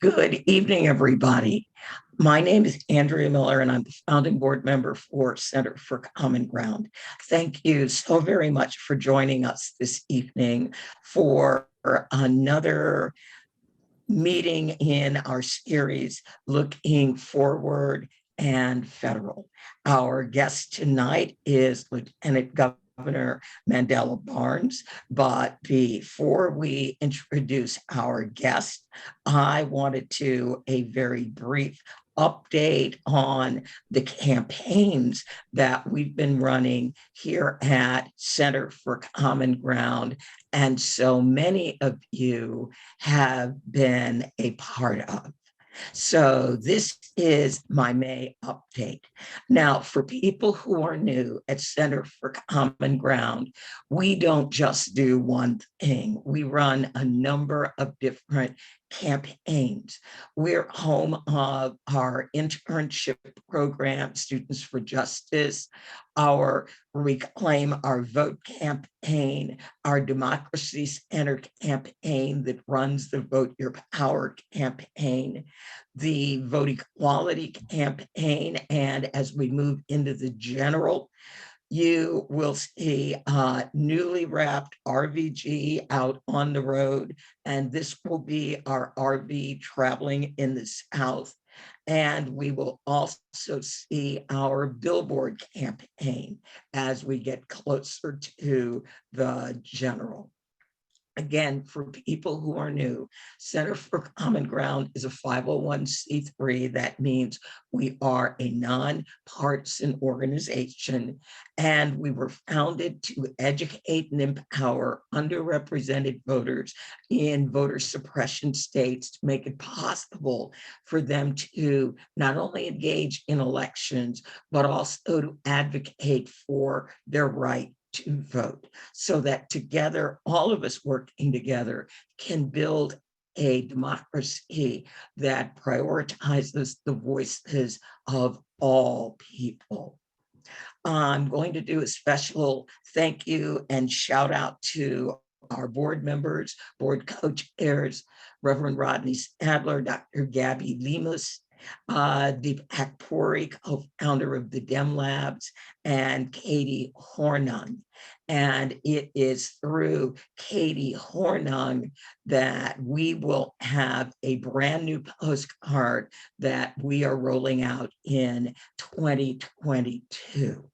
Good evening, everybody. My name is Andrea Miller, and I'm the founding board member for Center for Common Ground. Thank you so very much for joining us this evening for another meeting in our series, Looking Forward and Federal. Our guest tonight is Lieutenant Governor Mandela Barnes. But before we introduce our guest, I wanted to a very brief update on the campaigns that we've been running here at Center for Common Ground. And so many of you have been a part of. So this is my May update. Now, for people who are new at Center for Common Ground, we don't just do one thing. We run a number of different campaigns. We're home of our internship program, Students for Justice, our Reclaim Our Vote campaign, our Democracy Center campaign that runs the Vote Your Power campaign, the Vote Equality campaign, and as we move into the general, you will see newly wrapped RVG out on the road, and this will be our RV traveling in the South. And we will also see our billboard campaign as we get closer to the general. Again, for people who are new, Center for Common Ground is a 501c3. That means we are a nonpartisan organization, and we were founded to educate and empower underrepresented voters in voter suppression states to make it possible for them to not only engage in elections, but also to advocate for their right to vote, so that together, all of us working together can build a democracy that prioritizes the voices of all people. I'm going to do a special thank you and shout out to our board members, board co-chairs, Reverend Rodney Stadler, Dr. Gabby Lemus, Deepak Puri, co-founder of the Dem Labs, and Katie Hornung. And it is through Katie Hornung that we will have a brand new postcard that we are rolling out in 2022.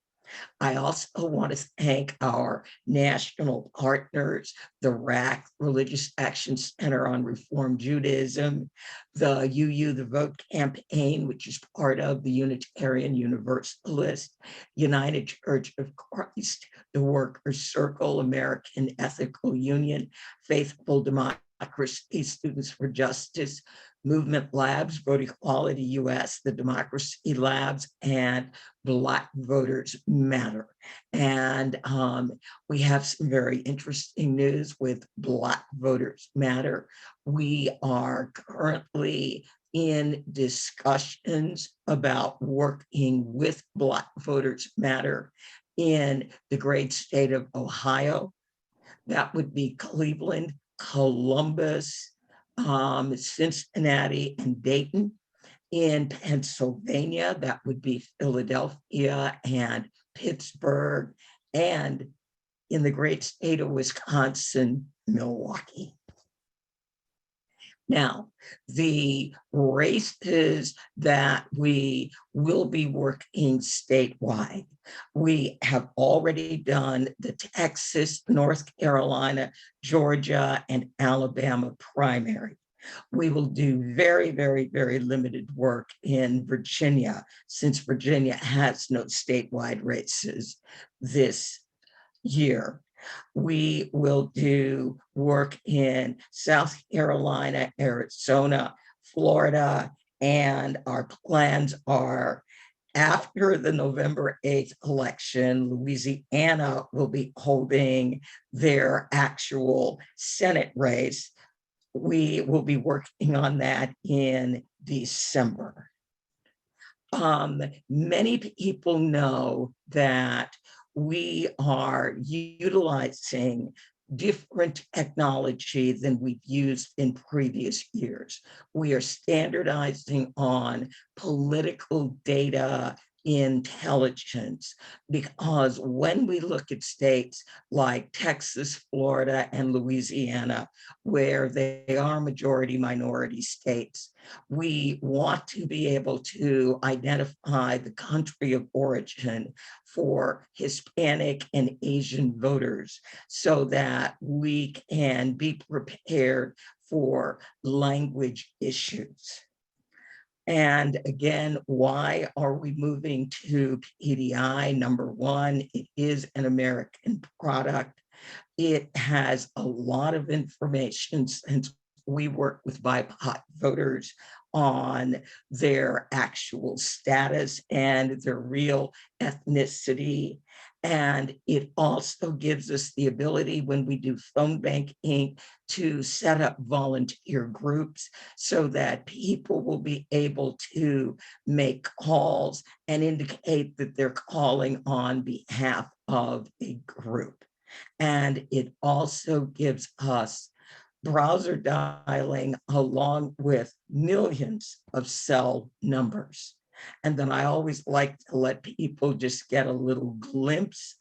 I also want to thank our national partners, the RAC, Religious Action Center on Reform Judaism, the the Vote campaign, which is part of the Unitarian Universalist, United Church of Christ, the Workers' Circle, American Ethical Union, Faithful Democracy, Students for Justice, Movement Labs, Vote Equality US, the Democracy Labs, and Black Voters Matter. And we have some very interesting news with Black Voters Matter. We are currently in discussions about working with Black Voters Matter in the great state of Ohio. That would be Cleveland, Columbus, Cincinnati, and Dayton. In Pennsylvania, that would be Philadelphia and Pittsburgh, and in the great state of Wisconsin, Milwaukee. Now, the races that we will be working statewide, we have already done the Texas, North Carolina, Georgia, and Alabama primary. We will do very, very, very limited work in Virginia, since Virginia has no statewide races this year. We will do work in South Carolina, Arizona, Florida, and our plans are after the November 8th election, Louisiana will be holding their actual Senate race. We will be working on that in December. Many people know that we are utilizing different technology than we've used in previous years. We are standardizing on political data intelligence, because when we look at states like Texas, Florida, and Louisiana, where they are majority minority states, we want to be able to identify the country of origin for Hispanic and Asian voters so that we can be prepared for language issues. And again, why are we moving to PDI? Number one, it is an American product. It has a lot of information, since we work with BIPOC voters on their actual status and their real ethnicity. And it also gives us the ability, when we do phone banking, to set up volunteer groups so that people will be able to make calls and indicate that they're calling on behalf of a group. And it also gives us browser dialing along with millions of cell numbers. And then I always like to let people just get a little glimpse.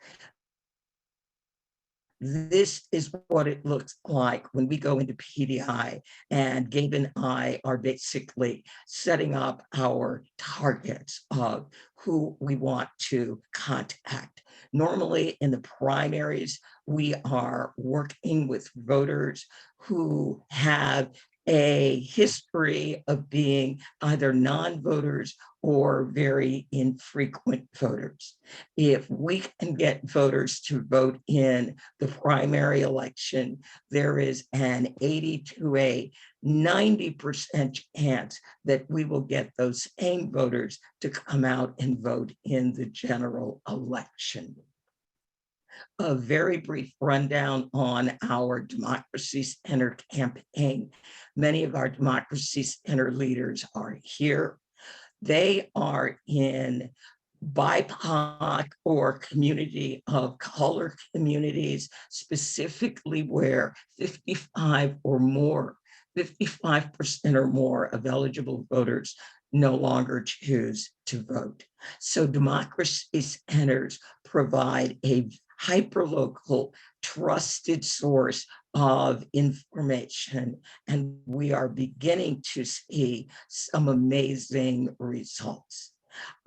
This is what it looks like when we go into PDI, and Gabe and I are basically setting up our targets of who we want to contact. Normally in the primaries, we are working with voters who have a history of being either non-voters or very infrequent voters. If we can get voters to vote in the primary election, there is an 80 to a 90% chance that we will get those same voters to come out and vote in the general election. A very brief rundown on our Democracy Center campaign. Many of our Democracy Center leaders are here. They are in BIPOC or community of color communities, specifically where 55 or more, 55% or more of eligible voters no longer choose to vote. So democracy centers provide a hyperlocal, trusted source of information, and we are beginning to see some amazing results.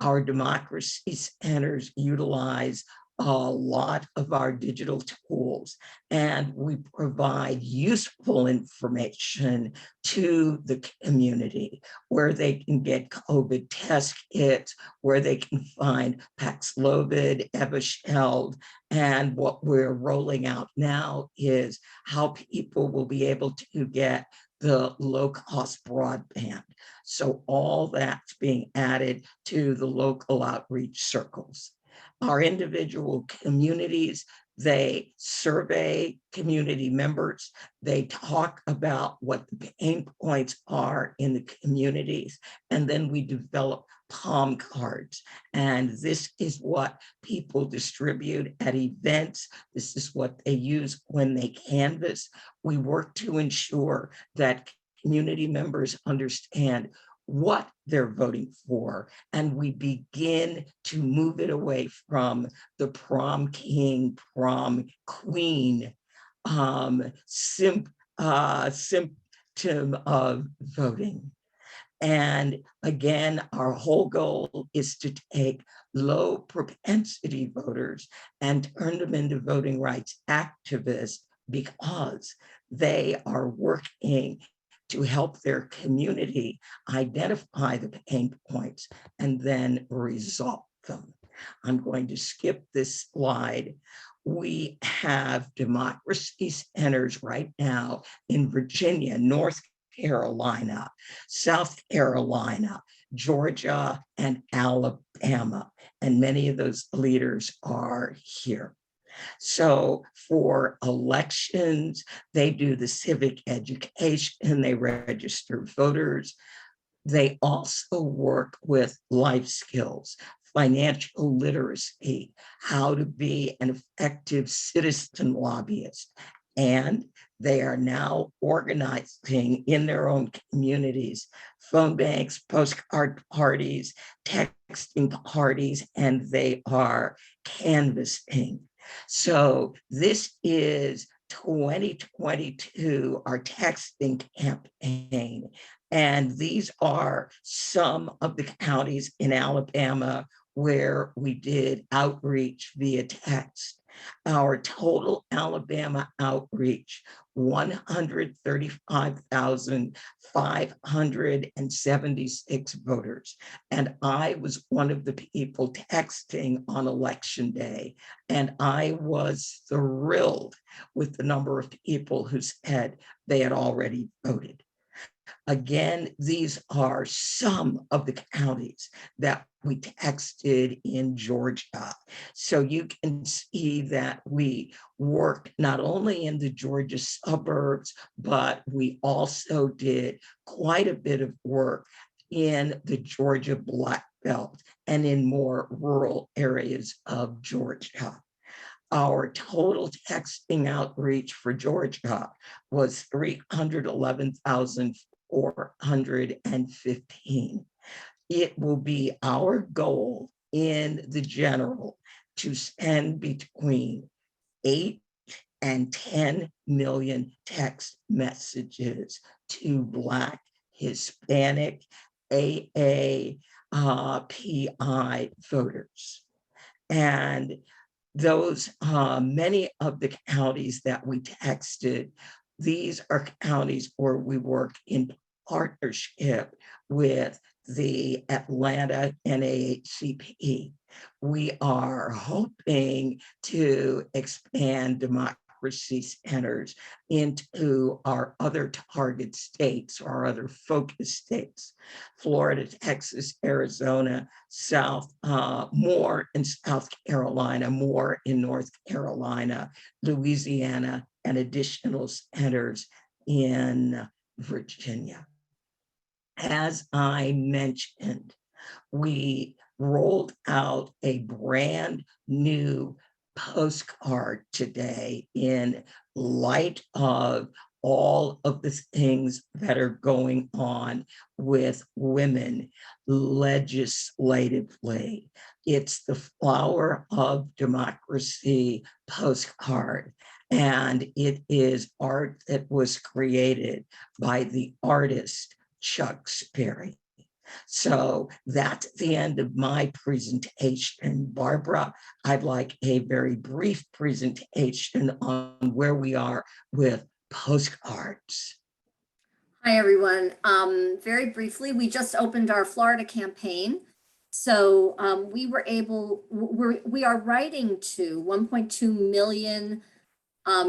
Our democracy centers utilize a lot of our digital tools, and we provide useful information to the community where they can get COVID test kits, where they can find Paxlovid, Evusheld, and what we're rolling out now is how people will be able to get the low-cost broadband. So all that's being added to the local outreach circles. Our individual communities, they survey community members. They talk about what the pain points are in the communities, and then we develop palm cards. And this is what people distribute at events. This is what they use when they canvass. We work to ensure that community members understand what they're voting for, and we begin to move it away from the prom king, prom queen symptom of voting. And again, our whole goal is to take low propensity voters and turn them into voting rights activists, because they are working to help their community identify the pain points and then resolve them. I'm going to skip this slide. We have democracy centers right now in Virginia, North Carolina, South Carolina, Georgia, and Alabama. And many of those leaders are here. So for elections, they do the civic education, they register voters. They also work with life skills, financial literacy, how to be an effective citizen lobbyist, And they are now organizing in their own communities phone banks, postcard parties, texting parties, and they are canvassing. So this is 2022, our texting campaign. And these are some of the counties in Alabama where we did outreach via text. Our total Alabama outreach, 135,576 voters. And I was one of the people texting on election day. And I was thrilled with the number of people who said they had already voted. Again, these are some of the counties that we texted in Georgia. So you can see that we worked not only in the Georgia suburbs, but we also did quite a bit of work in the Georgia Black Belt and in more rural areas of Georgia. Our total texting outreach for Georgia was 311,415. It will be our goal in the general to send between 8 and 10 million text messages to Black, Hispanic, AAPI voters. And those many of the counties that we texted, these are counties where we work in partnership with the Atlanta NAACP. We are hoping to expand democracy centers into our other target states, our other focus states, Florida, Texas, Arizona, more in South Carolina, more in North Carolina, Louisiana, and additional centers in Virginia. As I mentioned, we rolled out a brand new postcard today in light of all of the things that are going on with women legislatively. It's the Flower of Democracy postcard, and it is art that was created by the artist Chuck Sperry. So that's the end of my presentation. Barbara, I'd like a very brief presentation on where we are with postcards. Hi, everyone. Very briefly, we just opened our Florida campaign. So we are writing to 1.2 million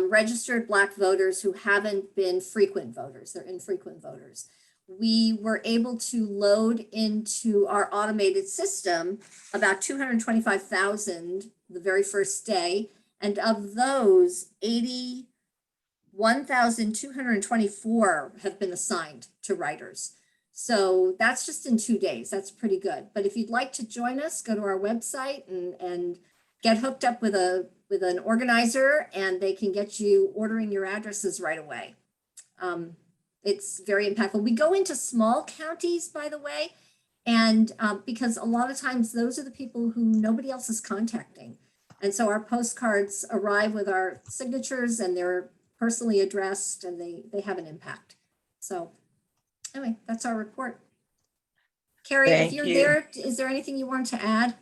registered Black voters who haven't been frequent voters. They're infrequent voters. We were able to load into our automated system about 225,000 the very first day. And of those, 81,224 have been assigned to writers. So that's just in 2 days. That's pretty good. But if you'd like to join us, go to our website and get hooked up with an organizer, and they can get you ordering your addresses right away. It's very impactful. We go into small counties, by the way, and because a lot of times those are the people who nobody else is contacting. And so our postcards arrive with our signatures, and they're personally addressed, and they have an impact. So anyway, that's our report. Carrie, if you're there, is there anything you want to add?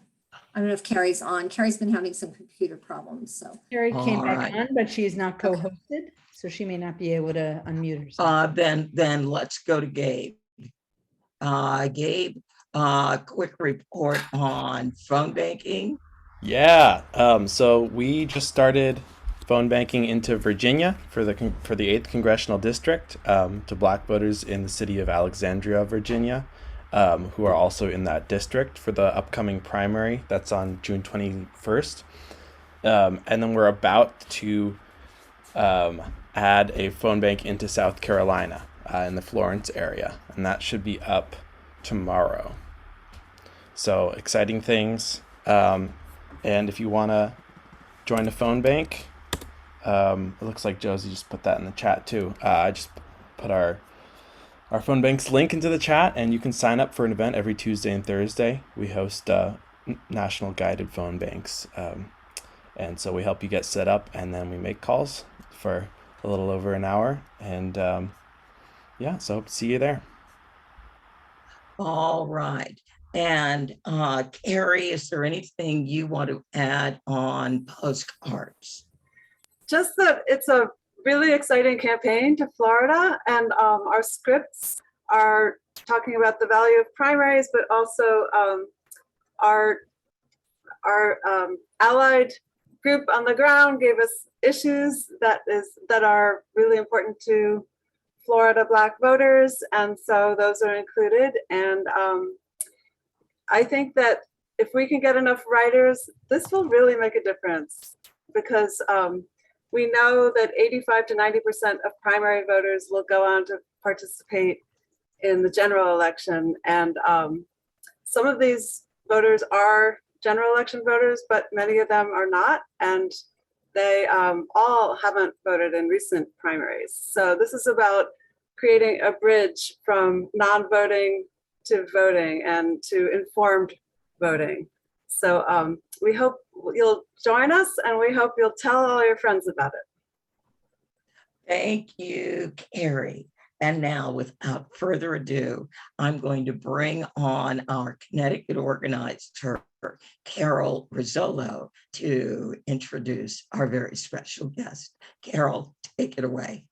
I don't know if Carrie's on. Carrie's been having some computer problems, so. Carrie came back on, but she's not co-hosted, so she may not be able to unmute herself. Then let's go to Gabe. Gabe, quick report on phone banking. Yeah, so we just started phone banking into Virginia for the 8th Congressional District to Black voters in the city of Alexandria, Virginia, who are also in that district for the upcoming primary that's on June 21st. And then we're about to add a phone bank into South Carolina in the Florence area, and that should be up tomorrow. So exciting things. And if you want to join a phone bank, It looks like Josie just put that in the chat too. I just put our phone bank's link into the chat, and you can sign up for an event every Tuesday and Thursday. We host national guided phone banks. And so we help you get set up, and then we make calls for a little over an hour. And yeah, so hope to see you there. All right. And Carrie, is there anything you want to add on postcards? Just that it's a really exciting campaign to Florida, and our scripts are talking about the value of primaries, but also our allied group on the ground gave us issues that are really important to Florida Black voters, and so those are included. And I think that if we can get enough writers, this will really make a difference, because we know that 85 to 90% of primary voters will go on to participate in the general election. And some of these voters are general election voters, but many of them are not. And they all haven't voted in recent primaries. So this is about creating a bridge from non-voting to voting and to informed voting. So we hope you'll join us, and we hope you'll tell all your friends about it. Thank you, Carrie. And now, without further ado, I'm going to bring on our Connecticut organizer, Carol Rizzolo, to introduce our very special guest. Carol, take it away.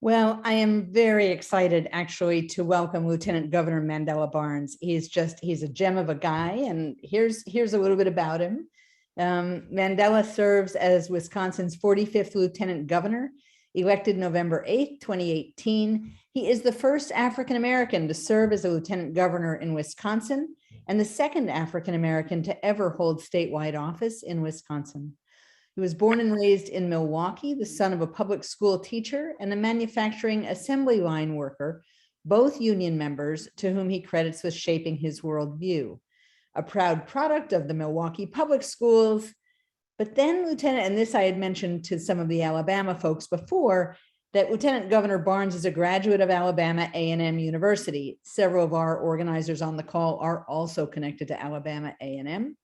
Well, I am very excited actually to welcome Lieutenant Governor Mandela Barnes. He's a gem of a guy, and here's a little bit about him. Mandela serves as Wisconsin's 45th Lieutenant Governor, elected November 8th, 2018. He is the first African-American to serve as a Lieutenant Governor in Wisconsin, and the second African-American to ever hold statewide office in Wisconsin. He was born and raised in Milwaukee, the son of a public school teacher and a manufacturing assembly line worker, both union members to whom he credits with shaping his worldview. A proud product of the Milwaukee public schools. But then Lieutenant, and this I had mentioned to some of the Alabama folks before, that Lieutenant Governor Barnes is a graduate of Alabama A&M University. Several of our organizers on the call are also connected to Alabama A&M.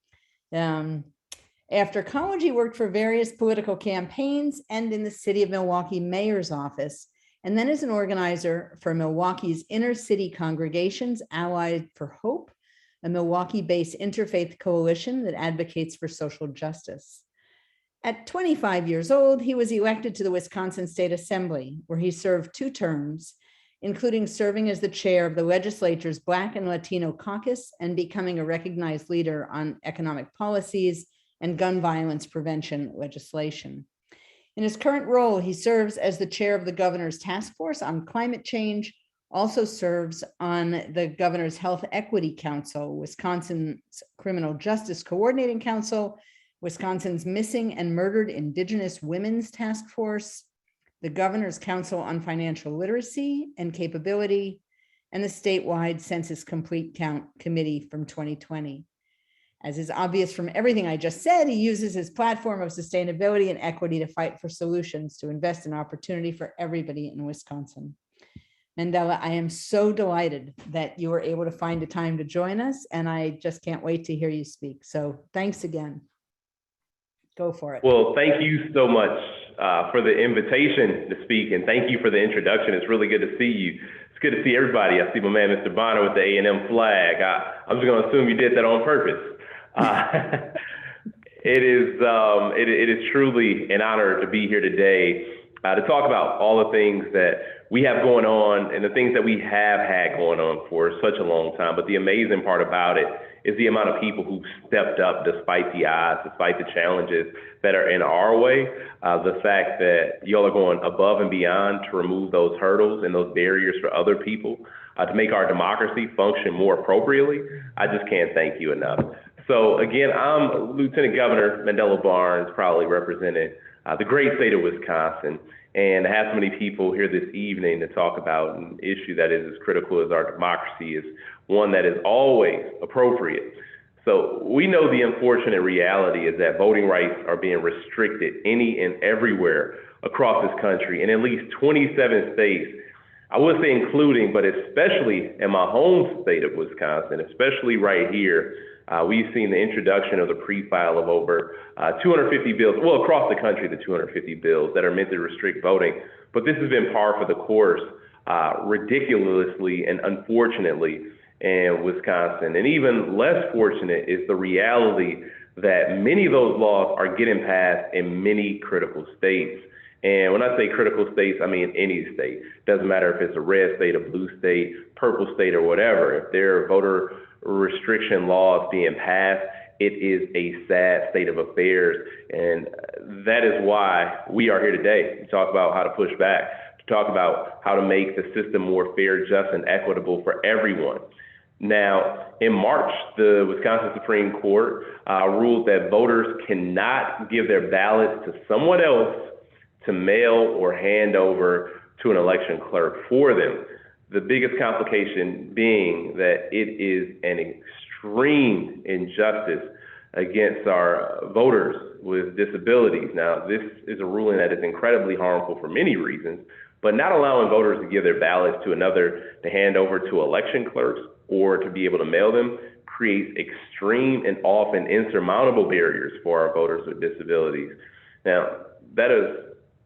After college, he worked for various political campaigns and in the city of Milwaukee mayor's office, and then as an organizer for Milwaukee's inner city congregations, Allied for Hope, a Milwaukee-based interfaith coalition that advocates for social justice. At 25 years old, he was elected to the Wisconsin State Assembly, where he served 2 terms, including serving as the chair of the legislature's Black and Latino caucus and becoming a recognized leader on economic policies and gun violence prevention legislation. In his current role, he serves as the chair of the governor's task force on climate change, also serves on the governor's Health Equity Council, Wisconsin's Criminal Justice Coordinating Council, Wisconsin's Missing and Murdered Indigenous Women's Task Force, the Governor's Council on Financial Literacy and Capability, and the statewide Census Complete Count Committee from 2020. As is obvious from everything I just said, he uses his platform of sustainability and equity to fight for solutions, to invest in opportunity for everybody in Wisconsin. Mandela, I am so delighted that you were able to find a time to join us, and I just can't wait to hear you speak. So thanks again. Go for it. Well, thank you so much for the invitation to speak, and thank you for the introduction. It's really good to see you. It's good to see everybody. I see my man, Mr. Bonner, with the A&M flag. I'm just going to assume you did that on purpose. It is truly an honor to be here today to talk about all the things that we have going on and the things that we have had going on for such a long time. But the amazing part about it is the amount of people who stepped up despite the odds, despite the challenges that are in our way. The fact that y'all are going above and beyond to remove those hurdles and those barriers for other people to make our democracy function more appropriately. I just can't thank you enough. So again, I'm Lieutenant Governor Mandela Barnes, proudly representing the great state of Wisconsin, and to have so many people here this evening to talk about an issue that is as critical as our democracy is one that is always appropriate. So we know the unfortunate reality is that voting rights are being restricted any and everywhere across this country in at least 27 states. I would say including, but especially in my home state of Wisconsin, especially right here, we've seen the introduction of the pre-file of over 250 bills, well, across the country, the 250 bills that are meant to restrict voting. But this has been par for the course, ridiculously and unfortunately in Wisconsin. And even less fortunate is the reality that many of those laws are getting passed in many critical states. And when I say critical states, I mean any state. Doesn't matter if it's a red state, a blue state, purple state, or whatever. If there are voter restriction laws being passed, it is a sad state of affairs. And that is why we are here today to talk about how to push back, to talk about how to make the system more fair, just, and equitable for everyone. Now, in March, the Wisconsin Supreme Court ruled that voters cannot give their ballots to someone else to mail or hand over to an election clerk for them. The biggest complication being that it is an extreme injustice against our voters with disabilities. Now, this is a ruling that is incredibly harmful for many reasons, but not allowing voters to give their ballots to another to hand over to election clerks or to be able to mail them creates extreme and often insurmountable barriers for our voters with disabilities. Now, that is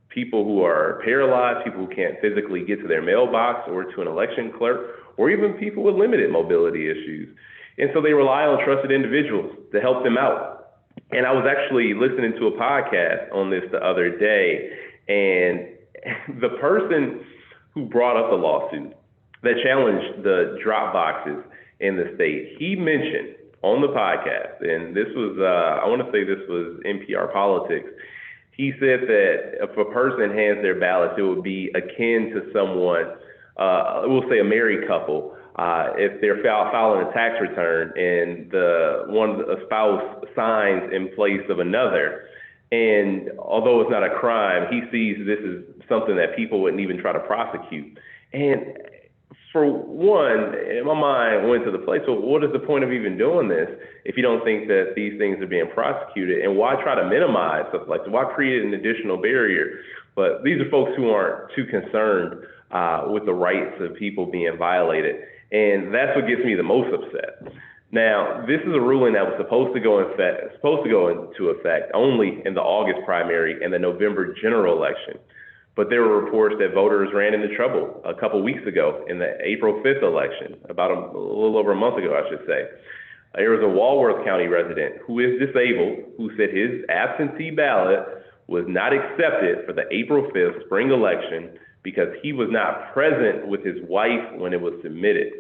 people who are paralyzed, people who can't physically get to their mailbox or to an election clerk, or even people with limited mobility issues. And so they rely on trusted individuals to help them out. And I was actually listening to a podcast on this the other day, and the person who brought up the lawsuit that challenged the drop boxes in the state, he mentioned on the podcast, and this was, I want to say this was NPR Politics, he said that if a person hands their ballots, it would be akin to someone, we'll say a married couple, if they're filing a tax return and a spouse signs in place of another. And although it's not a crime, he sees this as something that people wouldn't even try to prosecute. And for one, in my mind went to the place, well, what is the point of even doing this if you don't think that these things are being prosecuted? And why try to minimize stuff like that? Why create an additional barrier? But these are folks who aren't too concerned with the rights of people being violated. And that's what gets me the most upset. Now, this is a ruling that was supposed to go into effect only in the August primary and the November general election. But there were reports that voters ran into trouble a couple weeks ago in the April 5th election, about a little over a month ago, I should say. There was a Walworth County resident who is disabled who said his absentee ballot was not accepted for the April 5th spring election because he was not present with his wife when it was submitted.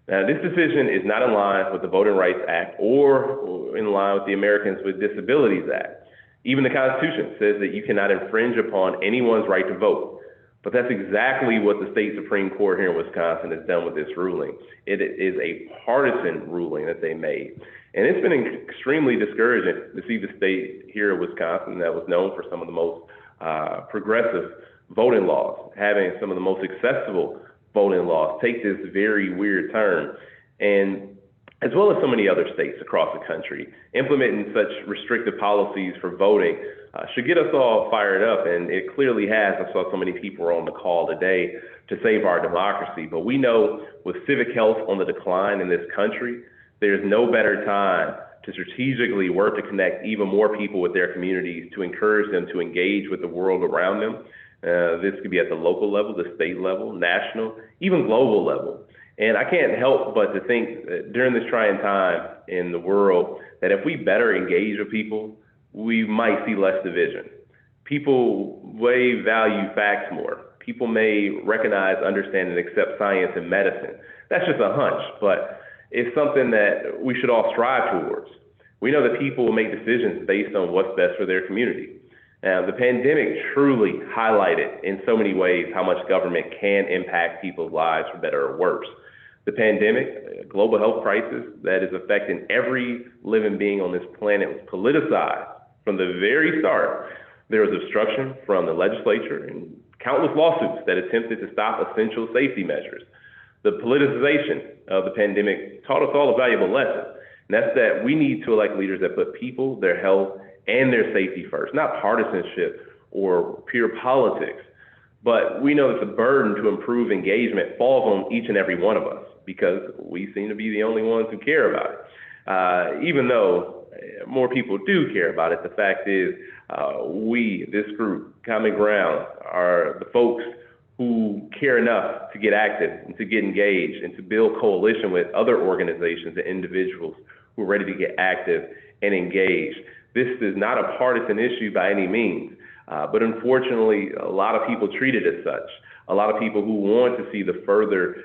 Now, this decision is not in line with the Voting Rights Act or in line with the Americans with Disabilities Act. Even the Constitution says that you cannot infringe upon anyone's right to vote. But that's exactly what the state Supreme Court here in Wisconsin has done with this ruling. It is a partisan ruling that they made. And it's been extremely discouraging to see the state here in Wisconsin that was known for some of the most progressive voting laws, having some of the most accessible voting laws, take this very weird turn. And as well as so many other states across the country, implementing such restrictive policies for voting should get us all fired up, and it clearly has. I saw so many people on the call today to save our democracy, but we know with civic health on the decline in this country, there's no better time to strategically work to connect even more people with their communities, to encourage them to engage with the world around them. This could be at the local level, the state level, national, even global level. And I can't help but to think that during this trying time in the world, that if we better engage with people, we might see less division. People may value facts more. People may recognize, understand, and accept science and medicine. That's just a hunch, but it's something that we should all strive towards. We know that people will make decisions based on what's best for their community. Now, the pandemic truly highlighted in so many ways how much government can impact people's lives for better or worse. The pandemic, a global health crisis that is affecting every living being on this planet, was politicized from the very start. There was obstruction from the legislature and countless lawsuits that attempted to stop essential safety measures. The politicization of the pandemic taught us all a valuable lesson. And that's that we need to elect leaders that put people, their health, and their safety first, not partisanship or pure politics. But we know that the burden to improve engagement falls on each and every one of us because we seem to be the only ones who care about it. Even though more people do care about it, the fact is we, this group, Common Ground, are the folks who care enough to get active and to get engaged and to build coalition with other organizations and individuals who are ready to get active and engaged. This is not a partisan issue by any means. But unfortunately, a lot of people treat it as such. A lot of people who want to see the further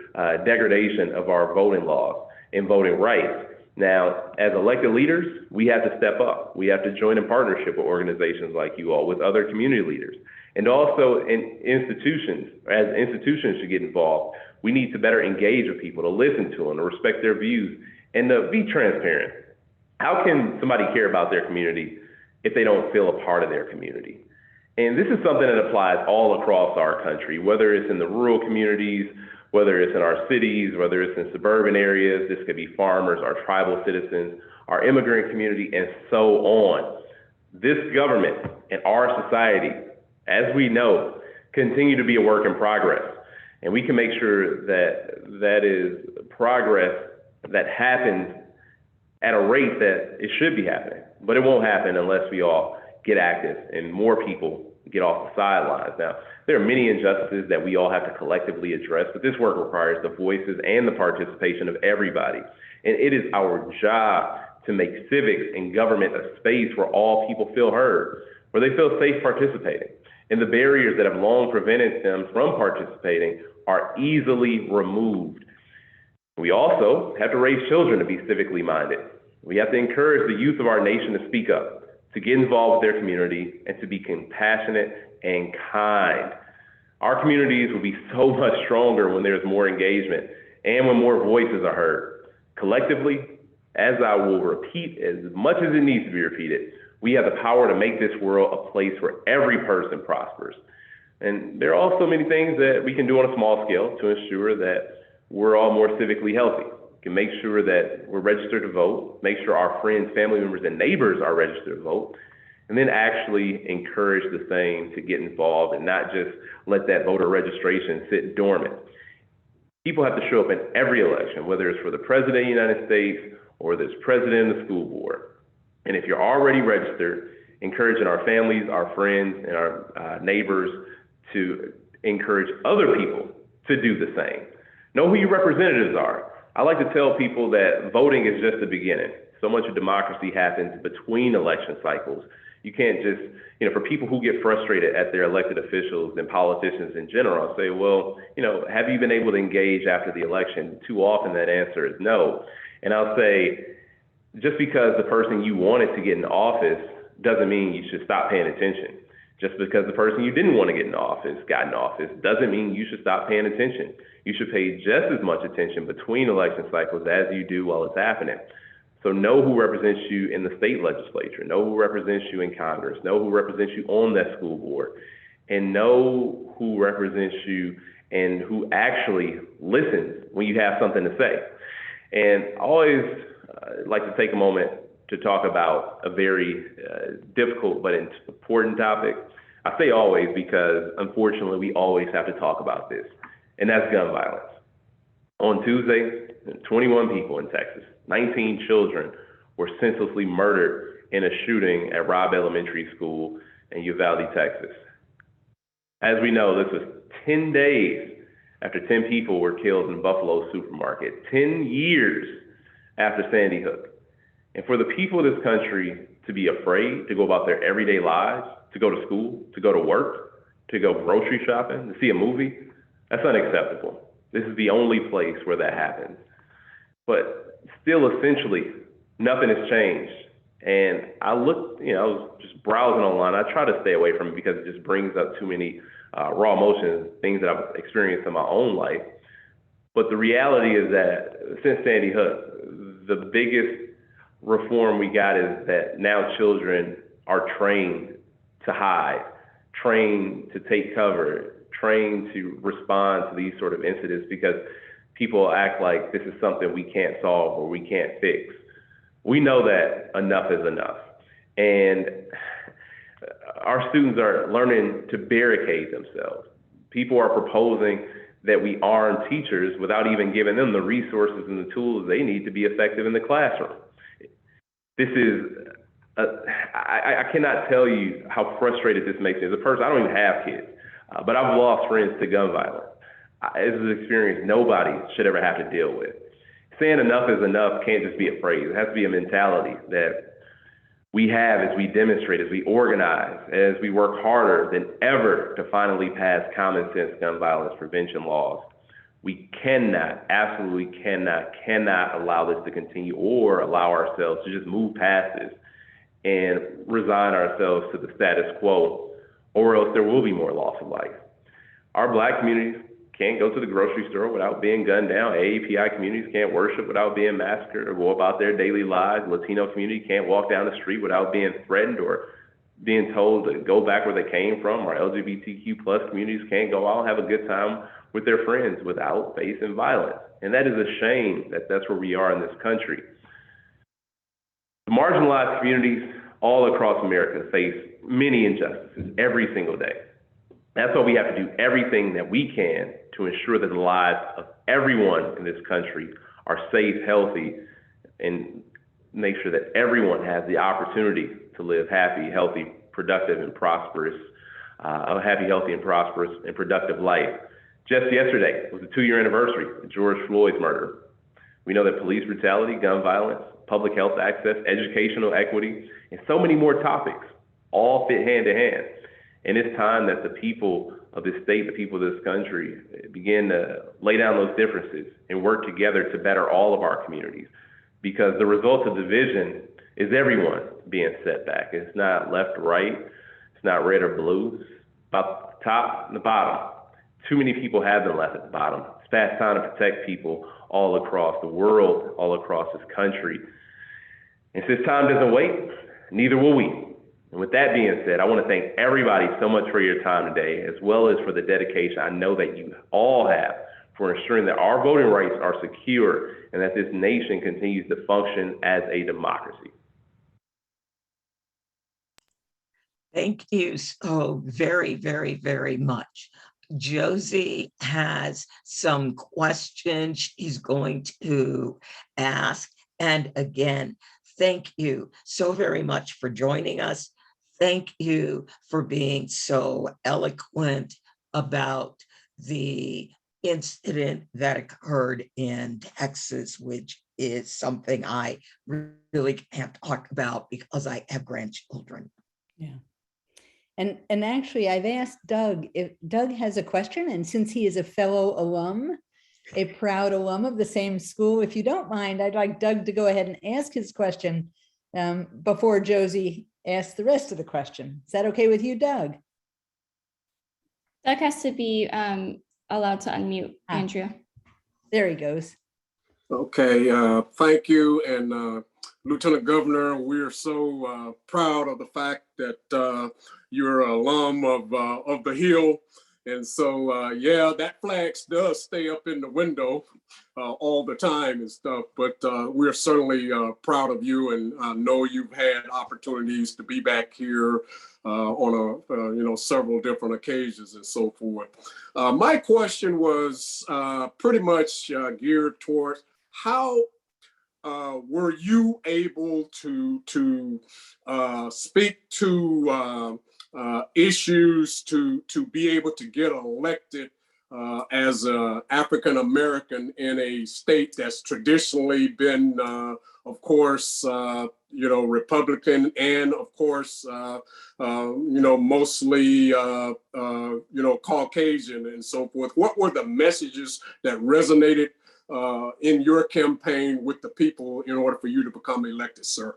degradation of our voting laws and voting rights. Now, as elected leaders, we have to step up. We have to join in partnership with organizations like you all, with other community leaders. And also in institutions, as institutions should get involved, we need to better engage with people, to listen to them, to respect their views, and to be transparent. How can somebody care about their community if they don't feel a part of their community? And this is something that applies all across our country, whether it's in the rural communities, whether it's in our cities, whether it's in suburban areas. This could be farmers, our tribal citizens, our immigrant community, and so on. This government and our society, as we know, continue to be a work in progress. And we can make sure that that is progress that happens at a rate that it should be happening. But it won't happen unless we all get active and more people get off the sidelines. Now, there are many injustices that we all have to collectively address, but this work requires the voices and the participation of everybody. And it is our job to make civics and government a space where all people feel heard, where they feel safe participating. And the barriers that have long prevented them from participating are easily removed. We also have to raise children to be civically minded. We have to encourage the youth of our nation to speak up, to get involved with their community, and to be compassionate and kind. Our communities will be so much stronger when there's more engagement and when more voices are heard. Collectively, as I will repeat as much as it needs to be repeated, we have the power to make this world a place where every person prospers. And there are also many things that we can do on a small scale to ensure that we're all more civically healthy. We can make sure that we're registered to vote, make sure our friends, family members, and neighbors are registered to vote, and then actually encourage the same to get involved and not just let that voter registration sit dormant. People have to show up in every election, whether it's for the President of the United States or this President of the school board. And if you're already registered, encouraging our families, our friends, and our neighbors to encourage other people to do the same. Know who your representatives are. I like to tell people that voting is just the beginning. So much of democracy happens between election cycles. You can't just, for people who get frustrated at their elected officials and politicians in general, I'll say, well, have you been able to engage after the election? Too often that answer is no. And I'll say, just because the person you wanted to get in office doesn't mean you should stop paying attention. Just because the person you didn't want to get in office got in office doesn't mean you should stop paying attention. You should pay just as much attention between election cycles as you do while it's happening. So know who represents you in the state legislature, know who represents you in Congress, know who represents you on that school board, and know who represents you and who actually listens when you have something to say. And I always like to take a moment to talk about a very difficult but important topic. I say always because, unfortunately, we always have to talk about this, and that's gun violence. On Tuesday, 21 people in Texas, 19 children were senselessly murdered in a shooting at Robb Elementary School in Uvalde, Texas. As we know, this was 10 days after 10 people were killed in Buffalo supermarket, 10 years after Sandy Hook. And for the people of this country to be afraid to go about their everyday lives, to go to school, to go to work, to go grocery shopping, to see a movie, that's unacceptable. This is the only place where that happens. But still, essentially, nothing has changed. And I looked, I was just browsing online. I try to stay away from it because it just brings up too many raw emotions, things that I've experienced in my own life. But the reality is that since Sandy Hook, the biggest reform we got is that now children are trained to hide, trained to take cover, trained to respond to these sort of incidents because people act like this is something we can't solve or we can't fix. We know that enough is enough. And our students are learning to barricade themselves. People are proposing that we arm teachers without even giving them the resources and the tools they need to be effective in the classroom. This is, I cannot tell you how frustrated this makes me. As a person, I don't even have kids, but I've lost friends to gun violence. This is an experience nobody should ever have to deal with. Saying enough is enough can't just be a phrase. It has to be a mentality that we have as we demonstrate, as we organize, as we work harder than ever to finally pass common sense gun violence prevention laws. We cannot, absolutely cannot allow this to continue or allow ourselves to just move past this and resign ourselves to the status quo, or else there will be more loss of life. Our Black communities can't go to the grocery store without being gunned down. AAPI communities can't worship without being massacred or go about their daily lives. Latino community can't walk down the street without being threatened or being told to go back where they came from. Our LGBTQ plus communities can't go out and have a good time with their friends without facing violence. And that is a shame that that's where we are in this country. The marginalized communities all across America face many injustices every single day. That's why we have to do everything that we can to ensure that the lives of everyone in this country are safe, healthy, and make sure that everyone has the opportunity to live happy, healthy, productive, and prosperous, a happy, healthy, and prosperous and productive life. Just yesterday was the 2-year anniversary of George Floyd's murder. We know that police brutality, gun violence, public health access, educational equity, and so many more topics all fit hand in hand. And it's time that the people of this state, the people of this country, begin to lay down those differences and work together to better all of our communities. Because the result of division is everyone being set back. It's not left or right. It's not red or blue. It's about the top and the bottom. Too many people have been left at the bottom. It's past time to protect people all across the world, all across this country. And since time doesn't wait, neither will we. And with that being said, I want to thank everybody so much for your time today, as well as for the dedication I know that you all have for ensuring that our voting rights are secure and that this nation continues to function as a democracy. Thank you so very, very, very much. Josie has some questions she's going to ask. And again, thank you so very much for joining us. Thank you for being so eloquent about the incident that occurred in Texas, which is something I really can't talk about because I have grandchildren. Yeah. And actually, I've asked Doug if Doug has a question, and since he is a fellow alum, a proud alum of the same school, if you don't mind, I'd like Doug to go ahead and ask his question before Josie asks the rest of the question. Is that okay with you, Doug? Doug has to be allowed to unmute, Andrea. There he goes. Okay, thank you. And Lieutenant Governor, we're so proud of the fact that you're an alum of the Hill. And so, yeah, that flag does stay up in the window all the time and stuff, but we're certainly proud of you, and I know you've had opportunities to be back here on several different occasions and so forth. My question was pretty much geared towards how were you able to speak to issues to be able to get elected as an African American in a state that's traditionally been, of course, Republican, and of course, mostly, Caucasian and so forth. What were the messages that resonated in your campaign with the people in order for you to become elected, sir?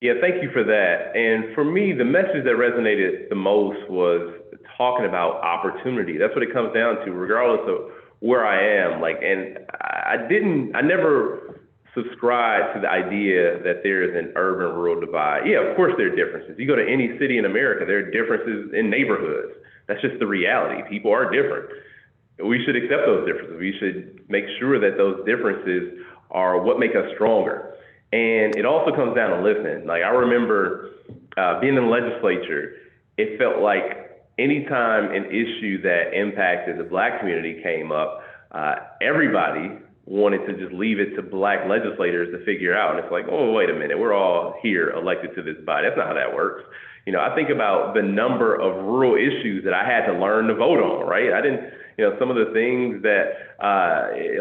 Yeah, thank you for that. And for me, the message that resonated the most was talking about opportunity. That's what it comes down to, regardless of where I am. And I never subscribed to the idea that there is an urban-rural divide. Yeah, of course there are differences. You go to any city in America, there are differences in neighborhoods. That's just the reality. People are different. We should accept those differences. We should make sure that those differences are what make us stronger. And it also comes down to listening. Like I remember being in the legislature, it felt like anytime an issue that impacted the Black community came up, everybody wanted to just leave it to Black legislators to figure out. And it's like, oh, wait a minute, we're all here elected to this body. That's not how that works. You know, I think about the number of rural issues that I had to learn to vote on, right? I didn't, you know, some of the things that,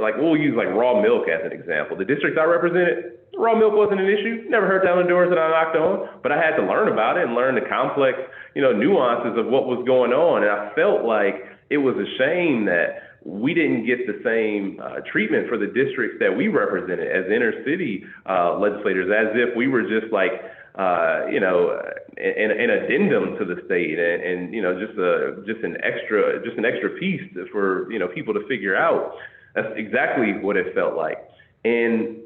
like we'll use like raw milk as an example. The district I represented, raw milk wasn't an issue. Never heard down the doors that I knocked on, but I had to learn about it and learn the complex, you know, nuances of what was going on. And I felt like it was a shame that we didn't get the same treatment for the districts that we represented as inner city legislators, as if we were just like, you know, an addendum to the state, and you know, just an extra piece for, you know, people to figure out. That's exactly what it felt like, and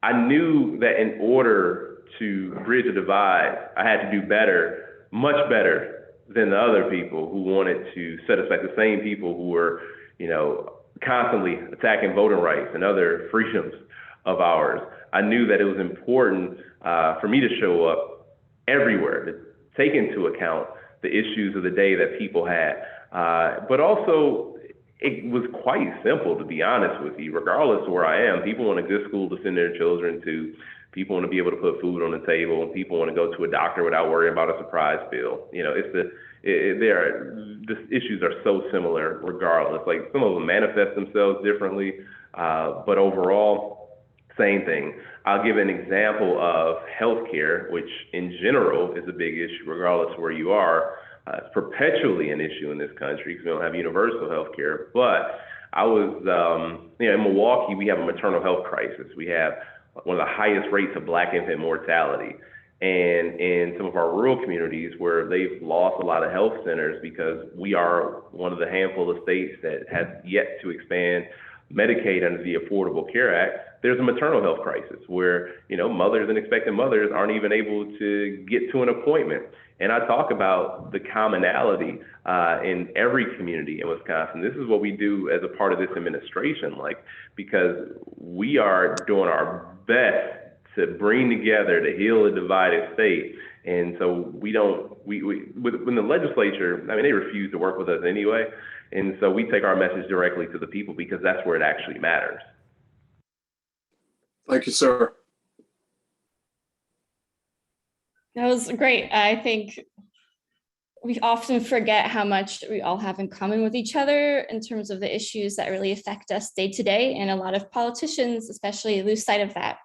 I knew that in order to bridge the divide, I had to do better, much better than the other people who wanted to set us back, the same people who were, you know, constantly attacking voting rights and other freedoms of ours. I knew that it was important for me to show up everywhere, to take into account the issues of the day that people had. But also, it was quite simple, to be honest with you. Regardless of where I am, people want a good school to send their children to. People want to be able to put food on the table, and people want to go to a doctor without worrying about a surprise bill. You know, the issues are so similar regardless. Like some of them manifest themselves differently, but overall, same thing. I'll give an example of healthcare, which in general is a big issue regardless of where you are. It's perpetually an issue in this country because we don't have universal healthcare. But I was, you know, in Milwaukee, we have a maternal health crisis. We have one of the highest rates of Black infant mortality. And in some of our rural communities where they've lost a lot of health centers because we are one of the handful of states that has yet to expand Medicaid under the Affordable Care Act, there's a maternal health crisis where, you know, mothers and expectant mothers aren't even able to get to an appointment. And I talk about the commonality in every community in Wisconsin. This is what we do as a part of this administration, like, because we are doing our best to bring together to heal a divided state. And so when the legislature, I mean, they refuse to work with us anyway. And so we take our message directly to the people because that's where it actually matters. Thank you, sir. That was great. I think we often forget how much we all have in common with each other in terms of the issues that really affect us day to day. And a lot of politicians, especially, lose sight of that.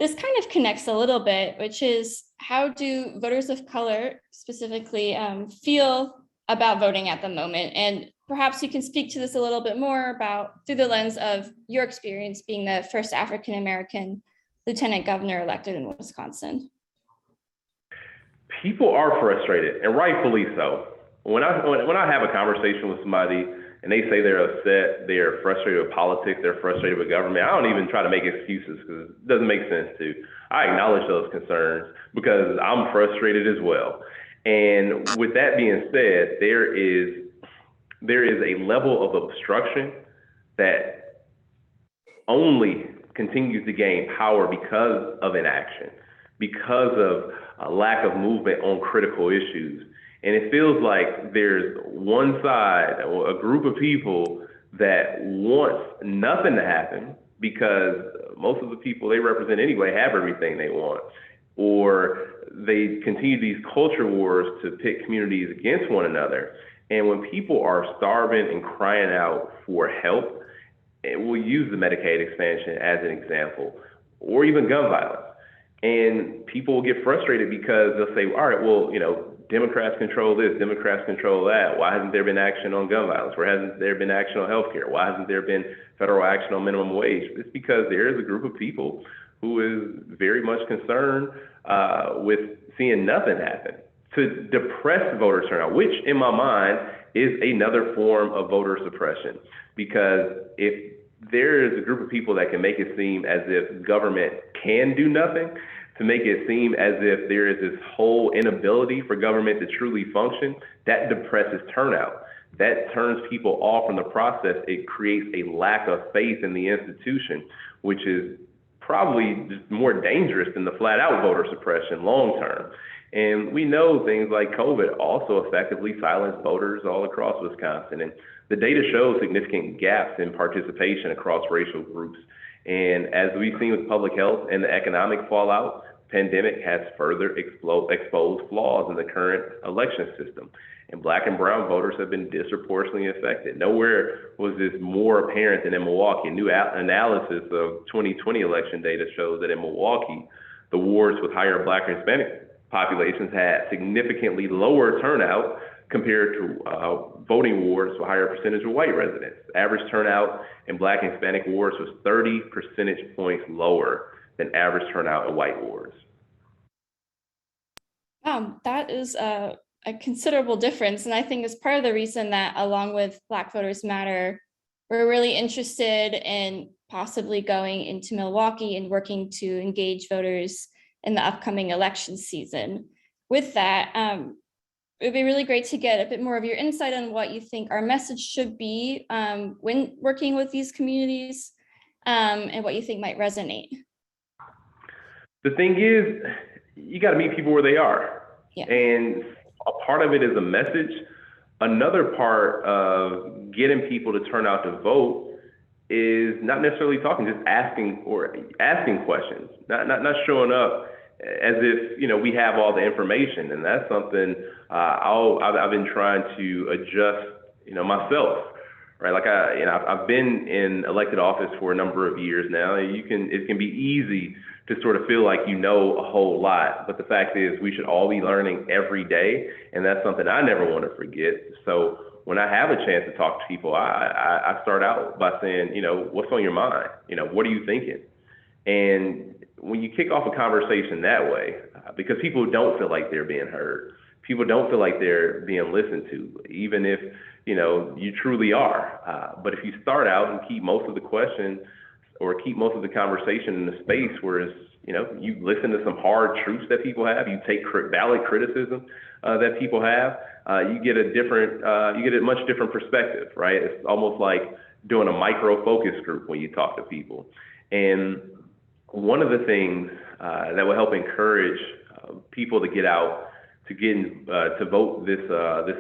This kind of connects a little bit, which is how do voters of color specifically feel about voting at the moment? And perhaps you can speak to this a little bit more about through the lens of your experience being the first African-American lieutenant governor elected in Wisconsin. People are frustrated, and rightfully so. When I have a conversation with somebody and they say they're upset, they're frustrated with politics, they're frustrated with government, I don't even try to make excuses because it doesn't make sense to. I acknowledge those concerns because I'm frustrated as well. And with that being said, there is a level of obstruction that only continues to gain power because of inaction, because of a lack of movement on critical issues. And it feels like there's one side or a group of people that wants nothing to happen because most of the people they represent anyway have everything they want. Or they continue these culture wars to pit communities against one another. And when people are starving and crying out for help, and we'll use the Medicaid expansion as an example, or even gun violence. And people will get frustrated because they'll say, all right, well, you know, Democrats control this, Democrats control that. Why hasn't there been action on gun violence? Why hasn't there been action on healthcare? Why hasn't there been federal action on minimum wage? It's because there is a group of people who is very much concerned with seeing nothing happen to depress voter turnout, which in my mind is another form of voter suppression. Because if there is a group of people that can make it seem as if government can do nothing, to make it seem as if there is this whole inability for government to truly function, that depresses turnout. That turns people off from the process. It creates a lack of faith in the institution, which is probably just more dangerous than the flat out voter suppression long term. And we know things like COVID also effectively silenced voters all across Wisconsin. And the data shows significant gaps in participation across racial groups. And as we've seen with public health and the economic fallout, pandemic has further exposed flaws in the current election system. And Black and brown voters have been disproportionately affected. Nowhere was this more apparent than in Milwaukee. A new analysis of 2020 election data shows that in Milwaukee, the wards with higher Black and Hispanic populations had significantly lower turnout compared to voting wards with higher percentage of white residents. Average turnout in Black and Hispanic wards was 30 percentage points lower than average turnout in white wards. That is a considerable difference. And I think it's part of the reason that, along with Black Voters Matter, we're really interested in possibly going into Milwaukee and working to engage voters in the upcoming election season. With that, it would be really great to get a bit more of your insight on what you think our message should be when working with these communities, and what you think might resonate. The thing is, you got to meet people where they are. Yeah. And a part of it is a message. Another part of getting people to turn out to vote is not necessarily talking, just asking questions, not showing up as if, you know, we have all the information. And that's something I've been trying to adjust, you know, myself, right? Like I've been in elected office for a number of years now. It can be easy to sort of feel like you know a whole lot, but the fact is we should all be learning every day, and that's something I never want to forget. So when I have a chance to talk to people, I start out by saying, you know, what's on your mind? You know, what are you thinking? And when you kick off a conversation that way, because people don't feel like they're being heard, people don't feel like they're being listened to, even if, you know, you truly are. But if you start out and keep most of the questions or keep most of the conversation in the space where it's, you know, you listen to some hard truths that people have, you take valid criticism that people have, you get a much different perspective, right? It's almost like doing a micro focus group when you talk to people. And one of the things that will help encourage people to get out, to vote this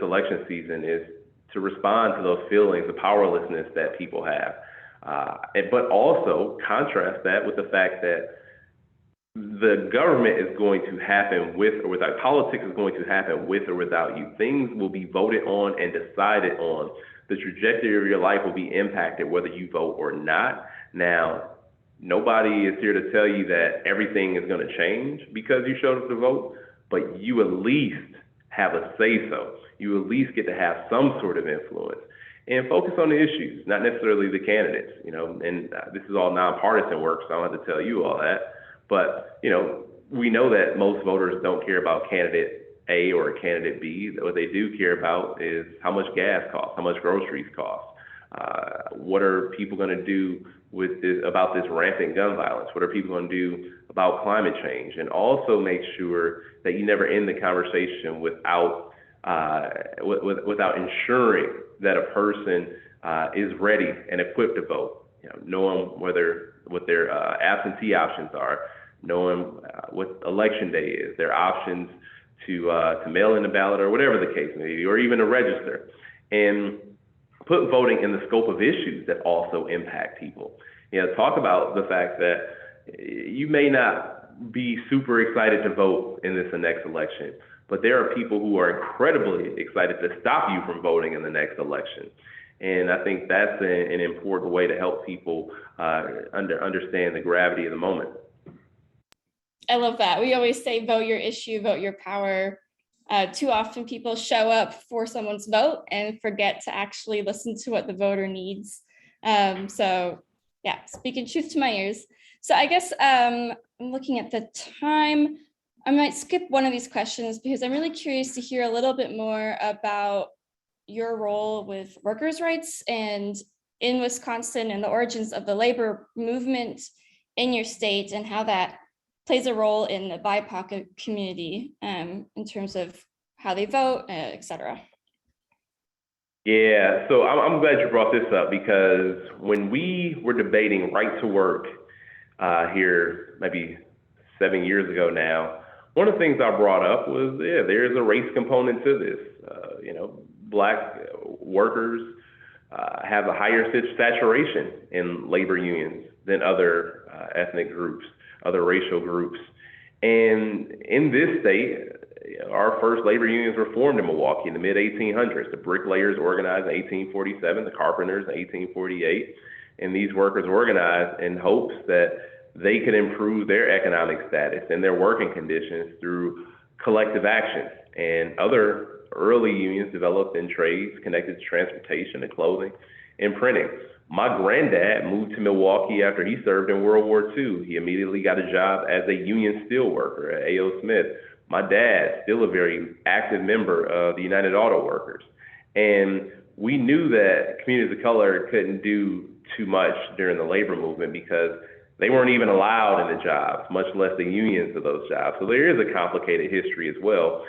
election season is to respond to those feelings of powerlessness that people have. But also contrast that with the fact that the government is going to happen with or without, politics is going to happen with or without you. Things will be voted on and decided on. The trajectory of your life will be impacted whether you vote or not. Now, nobody is here to tell you that everything is going to change because you showed up to vote, but you at least have a say-so. You at least get to have some sort of influence. And focus on the issues, not necessarily the candidates, you know, and this is all nonpartisan work, so I don't have to tell you all that. But, you know, we know that most voters don't care about candidate A or candidate B. What they do care about is how much gas costs, how much groceries cost. What are people going to do about this rampant gun violence? What are people going to do about climate change? And also make sure that you never end the conversation without ensuring that a person is ready and equipped to vote. You know, knowing what their absentee options are, knowing what election day is, their options to mail in the ballot or whatever the case may be, or even to register, and put voting in the scope of issues that also impact people. You know, talk about the fact that you may not be super excited to vote in this next election, but there are people who are incredibly excited to stop you from voting in the next election. And I think that's an important way to help people understand the gravity of the moment. I love that. We always say, vote your issue, vote your power. Too often people show up for someone's vote and forget to actually listen to what the voter needs. So yeah, speaking truth to my ears. So I guess I'm looking at the time. I might skip one of these questions because I'm really curious to hear a little bit more about your role with workers' rights and in Wisconsin and the origins of the labor movement in your state and how that plays a role in the BIPOC community in terms of how they vote, et cetera. Yeah, so I'm glad you brought this up because when we were debating right to work here maybe 7 years ago now, one of the things I brought up was, yeah, there's a race component to this. Black workers have a higher saturation in labor unions than other ethnic groups, other racial groups. And in this state, our first labor unions were formed in Milwaukee in the mid-1800s. The bricklayers organized in 1847, the carpenters in 1848, and these workers organized in hopes that they could improve their economic status and their working conditions through collective action. And other early unions developed in trades connected to transportation and clothing and printing. My granddad moved to Milwaukee after he served in World War II. He immediately got a job as a union steelworker at A.O. Smith. My dad, still a very active member of the United Auto Workers. And we knew that communities of color couldn't do too much during the labor movement because they weren't even allowed in the jobs, much less the unions of those jobs. So there is a complicated history as well.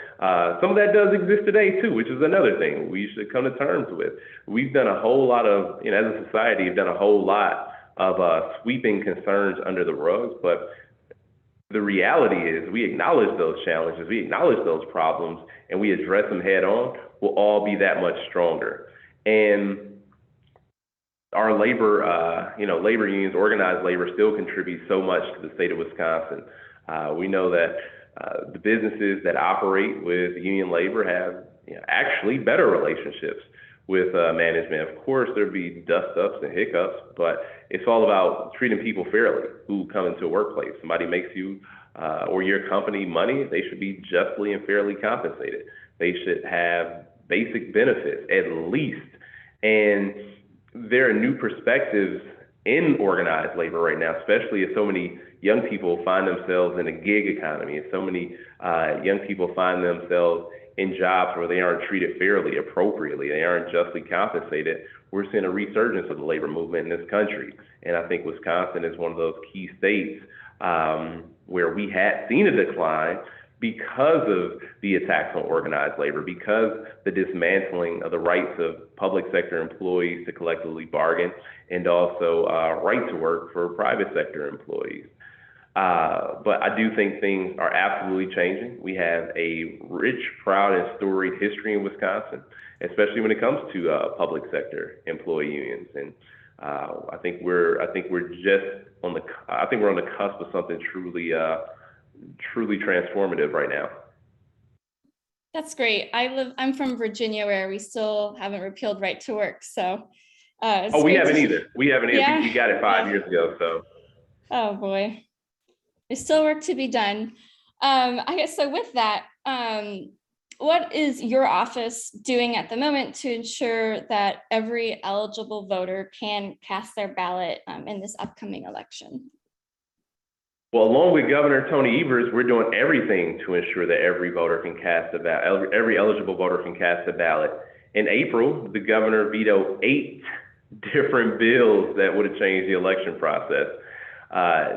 Some of that does exist today too, which is another thing we should come to terms with. We've done a whole lot of, as a society, we've done a whole lot of sweeping concerns under the rug, but the reality is we acknowledge those challenges, we acknowledge those problems, and we address them head on, we'll all be that much stronger. And our labor, labor unions, organized labor still contributes so much to the state of Wisconsin. We know that the businesses that operate with union labor have actually better relationships with management. Of course, there'd be dust-ups and hiccups, but it's all about treating people fairly who come into a workplace. Somebody makes you or your company money, they should be justly and fairly compensated. They should have basic benefits, at least. And there are new perspectives in organized labor right now, especially as so many young people find themselves in a gig economy, and so many young people find themselves in jobs where they aren't treated fairly, appropriately, they aren't justly compensated. We're seeing a resurgence of the labor movement in this country. And I think Wisconsin is one of those key states where we had seen a decline because of the attacks on organized labor, because the dismantling of the rights of public sector employees to collectively bargain, and also right to work for private sector employees. But I do think things are absolutely changing. We have a rich, proud, and storied history in Wisconsin, especially when it comes to public sector employee unions. And I think we're on the cusp of something truly transformative right now. That's great. I'm from Virginia, where we still haven't repealed right to work. So we haven't either. We haven't either. Yeah. We got it 5 years ago. So. Oh boy. There's still work to be done. I guess so with that, what is your office doing at the moment to ensure that every eligible voter can cast their ballot in this upcoming election? Well, along with Governor Tony Evers, we're doing everything to ensure that every voter can cast a ballot, every eligible voter can cast a ballot. In April, the governor vetoed 8 different bills that would have changed the election process.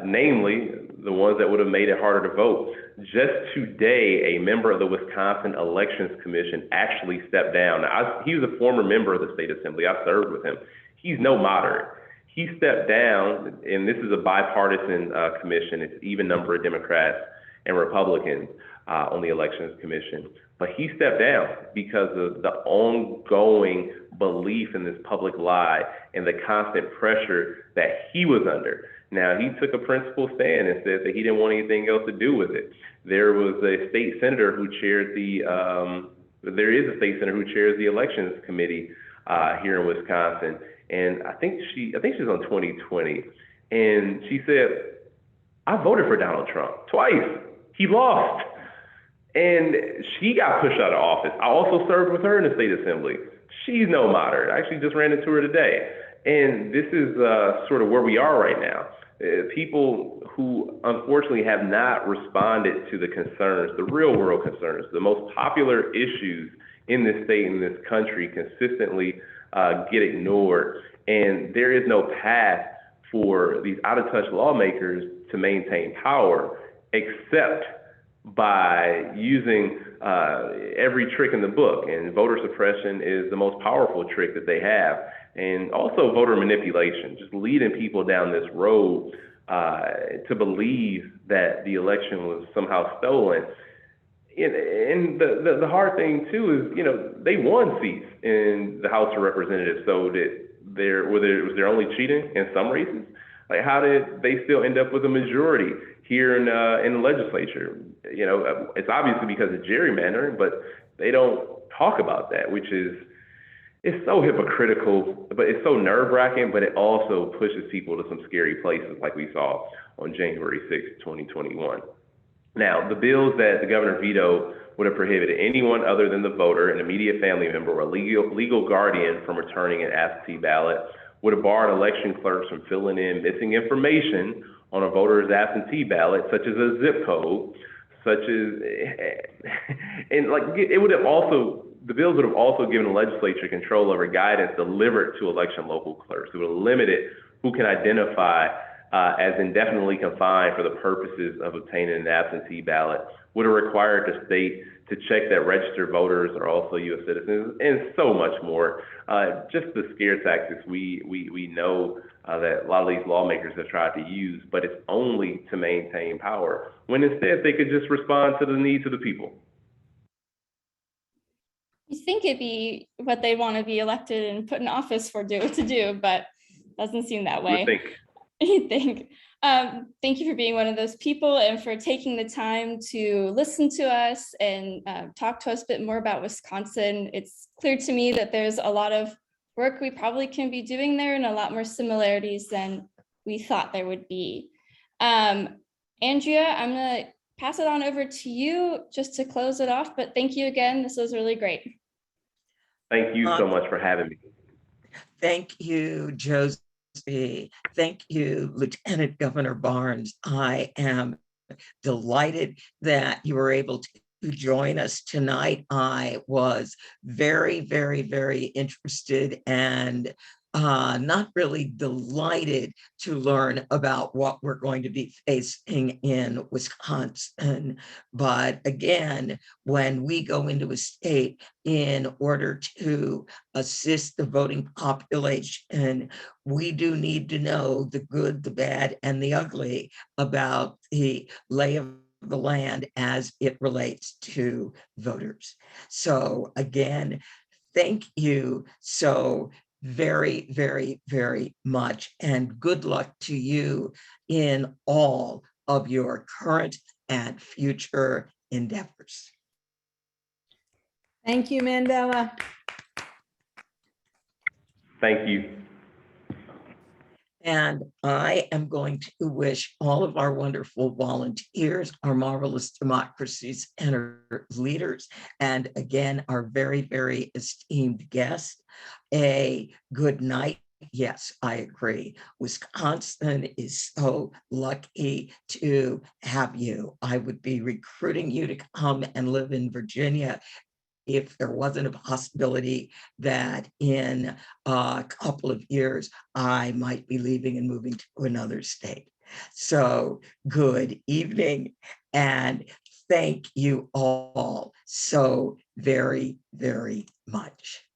Namely, the ones that would have made it harder to vote. Just today, a member of the Wisconsin Elections Commission actually stepped down. Now, he was a former member of the state assembly. I served with him. He's no moderate. He stepped down, and this is a bipartisan commission. It's even number of Democrats and Republicans on the Elections Commission. But he stepped down because of the ongoing belief in this public lie and the constant pressure that he was under. Now, he took a principled stand and said that he didn't want anything else to do with it. There was a state senator who chaired there is a state senator who chairs the Elections Committee here in Wisconsin. And I think she's on 2020. And she said, I voted for Donald Trump twice. He lost. And she got pushed out of office. I also served with her in the state assembly. She's no moderate. I actually just ran into her today. And this is sort of where we are right now. People who unfortunately have not responded to the concerns, the real world concerns, the most popular issues in this state, in this country, consistently get ignored. And there is no path for these out-of-touch lawmakers to maintain power except by using every trick in the book. And voter suppression is the most powerful trick that they have. And also voter manipulation, just leading people down this road to believe that the election was somehow stolen. And the hard thing too is, they won seats in the House of Representatives. So was there only cheating in some races? Like, how did they still end up with a majority here in the legislature? It's obviously because of gerrymandering, but they don't talk about that, which is, it's so hypocritical, but it's so nerve-wracking, but it also pushes people to some scary places like we saw on January 6th, 2021. Now, the bills that the governor vetoed would have prohibited anyone other than the voter, an immediate family member, or a legal guardian from returning an absentee ballot, would have barred election clerks from filling in missing information on a voter's absentee ballot, such as a zip code, the bills would have also given the legislature control over guidance delivered to election local clerks. It would have limited who can identify as indefinitely confined for the purposes of obtaining an absentee ballot, would have required the state to check that registered voters are also U.S. citizens, and so much more. Just the scare tactics we know that a lot of these lawmakers have tried to use, but it's only to maintain power, when instead they could just respond to the needs of the people. You think it'd be what they want to be elected and put in office for to do, but doesn't seem that way. You think. Thank you for being one of those people and for taking the time to listen to us and talk to us a bit more about Wisconsin. It's clear to me that there's a lot of work we probably can be doing there and a lot more similarities than we thought there would be. Andrea, I'm going to pass it on over to you just to close it off, but thank you again. This was really great. Thank you so much for having me. Thank you, Josie. Thank you, Lieutenant Governor Barnes. I am delighted that you were able to join us tonight. I was very, very, very interested and not really delighted to learn about what we're going to be facing in Wisconsin. But again, when we go into a state in order to assist the voting population, we do need to know the good, the bad, and the ugly about the lay of the land as it relates to voters. So again, thank you so very, very, very much, and good luck to you in all of your current and future endeavors. Thank you, Mandela. Thank you. And I am going to wish all of our wonderful volunteers, our marvelous democracies, and our leaders, and again, our very, very esteemed guest, a good night. Yes, I agree. Wisconsin is so lucky to have you. I would be recruiting you to come and live in Virginia if there wasn't a possibility that in a couple of years, I might be leaving and moving to another state. So good evening, and thank you all so very, very much.